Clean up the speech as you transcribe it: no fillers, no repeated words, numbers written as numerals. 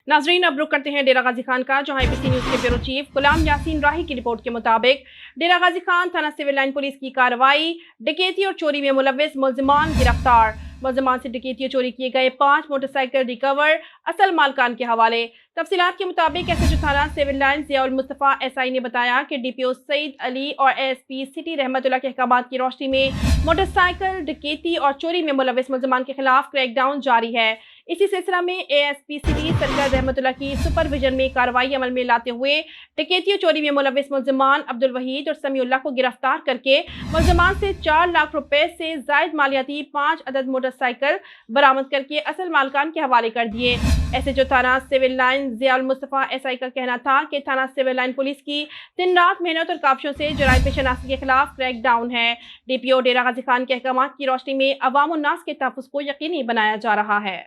नाजरीन, अब रुक करते हैं डेरा गाजी खान का, जहां एबीसी न्यूज के ब्यूरो चीफ गुलाम यासीन राही की रिपोर्ट के मुताबिक डेरा गाजी खान थाना सिविल लाइन पुलिस की कार्रवाई, डकैती और चोरी में मुलव्विस मुल्जिमान गिरफ्तार। मुल्जिमान से डकैती और चोरी किए गए 5 मोटरसाइकिल रिकवर, असल मालकान के हवाले। तफसीलात के मुताबिक एसएचओ थाना civil line Ziaul Mustafa SI ने बताया कि डीपीओ सईद अली और एएसपी सिटी रहमतुल्लाह के अहकामात की रोशनी में मोटरसाइकिल डकैती और चोरी में मुलव्विस मुल्जिमान के खिलाफ क्रैकडाउन जारी है। इसी सिलसिला में एएसपी सिटी सरकार रहमतुल्लाह की सुपरविजन में कार्रवाई अमल में लाते हुए डकैती और चोरी में मुलव्विस मुल्जिमान अब्दुल वहीद और समीउल्लाह को गिरफ्तार करके मुल्जिमान से 4 लाख रुपए से जायद मालियाती 5 अदद मोटरसाइकिल बरामद करके असल मालकान के हवाले कर दिए। एसएचओ थाना civil line Ziaul Mustafa SI का कहना था कि थाना सिविल लाइन पुलिस की दिन रात मेहनत और काबशों से जराइम पेशनासी के खिलाफ क्रैक डाउन है। डीपीओ डेरा गाजी खान के अहकामात की रोशनी में अवाम उन्नास के तहफ़्फ़ुज़ को यकीनी बनाया जा रहा है।